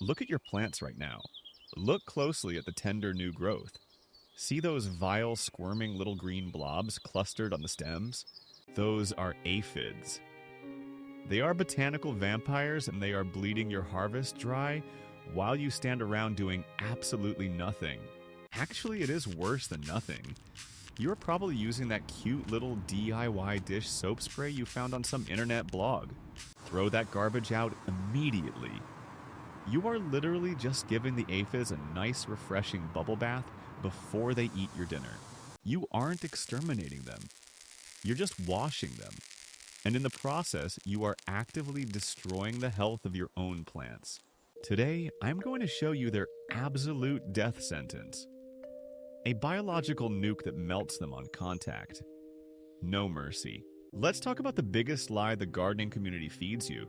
Look at your plants right now. Look closely at the tender new growth. See those vile, squirming little green blobs clustered on the stems? Those are aphids. They are botanical vampires and they are bleeding your harvest dry while you stand around doing absolutely nothing. Actually, it is worse than nothing. You're probably using that cute little DIY dish soap spray you found on some internet blog. Throw that garbage out immediately. You are literally just giving the aphids a nice, refreshing bubble bath before they eat your dinner. You aren't exterminating them. You're just washing them. And in the process, you are actively destroying the health of your own plants. Today, I'm going to show you their absolute death sentence. A biological nuke that melts them on contact. No mercy. Let's talk about the biggest lie the gardening community feeds you.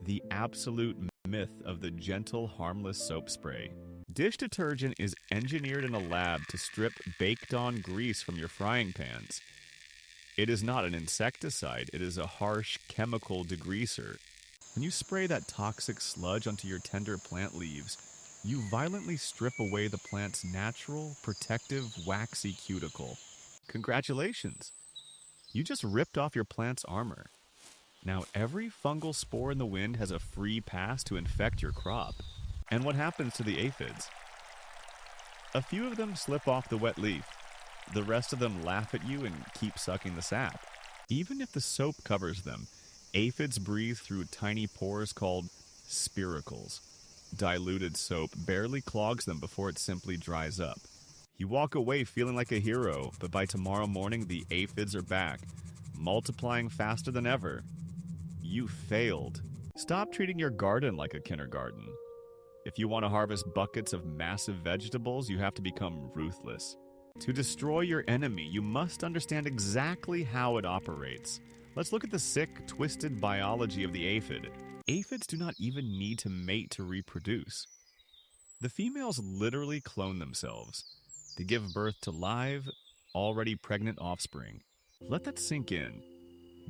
The absolute myth of the gentle, harmless soap spray. Dish detergent is engineered in a lab to strip baked-on grease from your frying pans. It is not an insecticide, it is a harsh chemical degreaser. When you spray that toxic sludge onto your tender plant leaves, you violently strip away the plant's natural, protective, waxy cuticle. Congratulations! You just ripped off your plant's armor. Now every fungal spore in the wind has a free pass to infect your crop. And what happens to the aphids? A few of them slip off the wet leaf. The rest of them laugh at you and keep sucking the sap. Even if the soap covers them, aphids breathe through tiny pores called spiracles. Diluted soap barely clogs them before it simply dries up. You walk away feeling like a hero, but by tomorrow morning the aphids are back, multiplying faster than ever. You failed. Stop treating your garden like a kindergarten. If you want to harvest buckets of massive vegetables, you have to become ruthless. To destroy your enemy, you must understand exactly how it operates. Let's look at the sick, twisted biology of the aphid. Aphids do not even need to mate to reproduce. The females literally clone themselves. They give birth to live, already pregnant offspring. Let that sink in.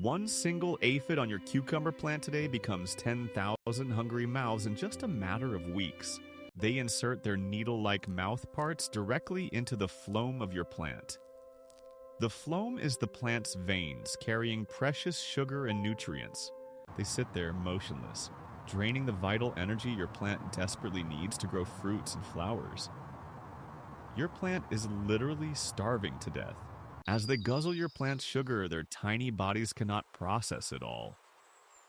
One single aphid on your cucumber plant today becomes 10,000 hungry mouths in just a matter of weeks. They insert their needle-like mouth parts directly into the phloem of your plant. The phloem is the plant's veins, carrying precious sugar and nutrients. They sit there motionless, draining the vital energy your plant desperately needs to grow fruits and flowers. Your plant is literally starving to death. As they guzzle your plant's sugar, their tiny bodies cannot process it all.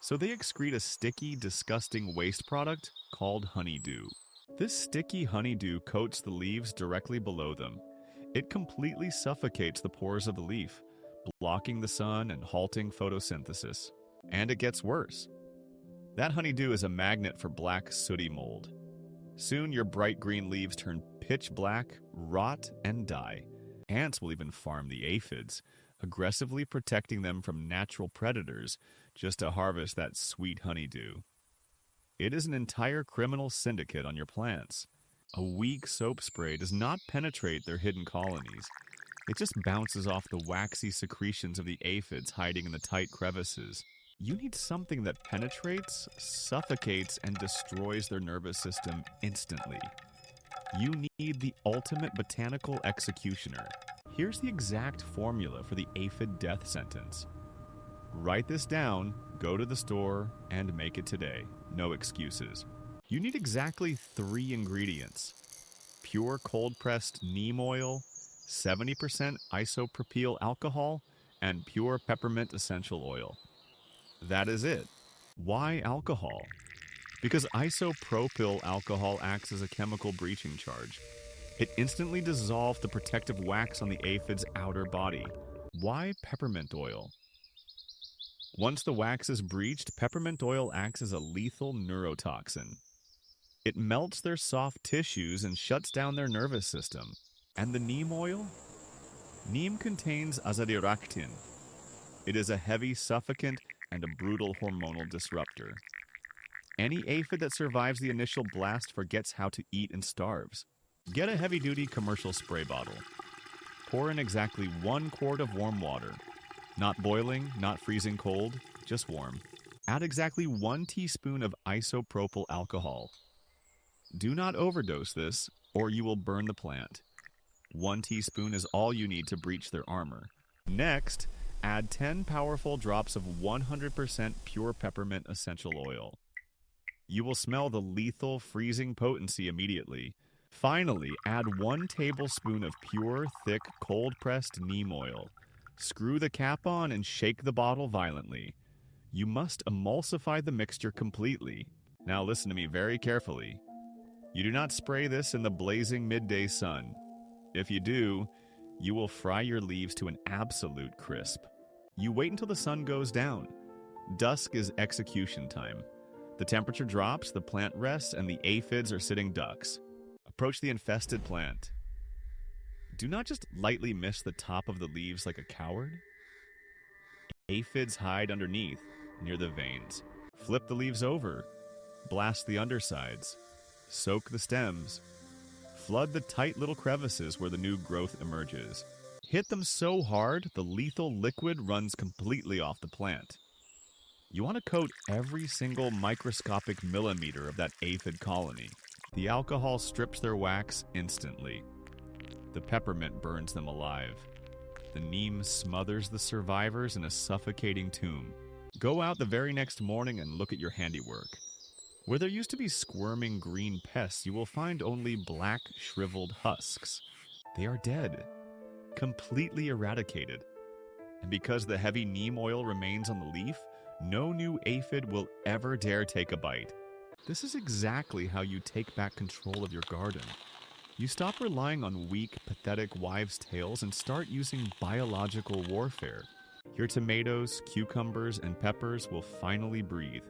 So they excrete a sticky, disgusting waste product called honeydew. This sticky honeydew coats the leaves directly below them. It completely suffocates the pores of the leaf, blocking the sun and halting photosynthesis. And it gets worse. That honeydew is a magnet for black, sooty mold. Soon your bright green leaves turn pitch black, rot, and die. Ants will even farm the aphids, aggressively protecting them from natural predators just to harvest that sweet honeydew. It is an entire criminal syndicate on your plants. A weak soap spray does not penetrate their hidden colonies. It just bounces off the waxy secretions of the aphids hiding in the tight crevices. You need something that penetrates, suffocates, and destroys their nervous system instantly. You need the ultimate botanical executioner. Here's the exact formula for the aphid death sentence. Write this down, go to the store, and make it today. No excuses. You need exactly 3 ingredients. Pure cold-pressed neem oil, 70% isopropyl alcohol, and pure peppermint essential oil. That is it. Why alcohol? Because isopropyl alcohol acts as a chemical breaching charge. It instantly dissolves the protective wax on the aphid's outer body. Why peppermint oil? Once the wax is breached, peppermint oil acts as a lethal neurotoxin. It melts their soft tissues and shuts down their nervous system. And the neem oil? Neem contains azadirachtin. It is a heavy suffocant and a brutal hormonal disruptor. Any aphid that survives the initial blast forgets how to eat and starves. Get a heavy-duty commercial spray bottle. Pour in exactly 1 quart of warm water. Not boiling, not freezing cold, just warm. Add exactly 1 teaspoon of isopropyl alcohol. Do not overdose this, or you will burn the plant. 1 teaspoon is all you need to breach their armor. Next, add 10 powerful drops of 100% pure peppermint essential oil. You will smell the lethal, freezing potency immediately. Finally, add 1 tablespoon of pure, thick, cold-pressed neem oil. Screw the cap on and shake the bottle violently. You must emulsify the mixture completely. Now listen to me very carefully. You do not spray this in the blazing midday sun. If you do, you will fry your leaves to an absolute crisp. You wait until the sun goes down. Dusk is execution time. The temperature drops, the plant rests, and the aphids are sitting ducks. Approach the infested plant. Do not just lightly miss the top of the leaves like a coward. Aphids hide underneath, near the veins. Flip the leaves over. Blast the undersides. Soak the stems. Flood the tight little crevices where the new growth emerges. Hit them so hard, the lethal liquid runs completely off the plant. You want to coat every single microscopic millimeter of that aphid colony. The alcohol strips their wax instantly. The peppermint burns them alive. The neem smothers the survivors in a suffocating tomb. Go out the very next morning and look at your handiwork. Where there used to be squirming green pests, you will find only black, shriveled husks. They are dead, completely eradicated. And because the heavy neem oil remains on the leaf, no new aphid will ever dare take a bite. This is exactly how you take back control of your garden. You stop relying on weak, pathetic wives' tales and start using biological warfare. Your tomatoes, cucumbers, and peppers will finally breathe.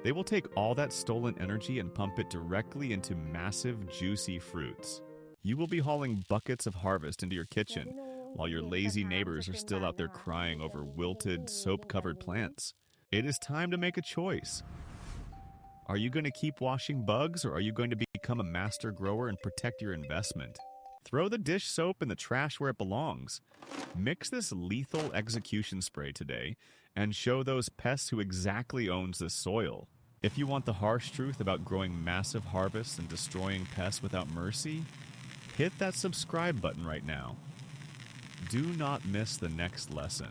They will take all that stolen energy and pump it directly into massive, juicy fruits. You will be hauling buckets of harvest into your kitchen, while your lazy neighbors are still out there crying over wilted, soap-covered plants. It is time to make a choice. Are you going to keep washing bugs, or are you going to become a master grower and protect your investment? Throw the dish soap in the trash where it belongs. Mix this lethal execution spray today and show those pests who exactly owns this soil. If you want the harsh truth about growing massive harvests and destroying pests without mercy, hit that subscribe button right now. Do not miss the next lesson.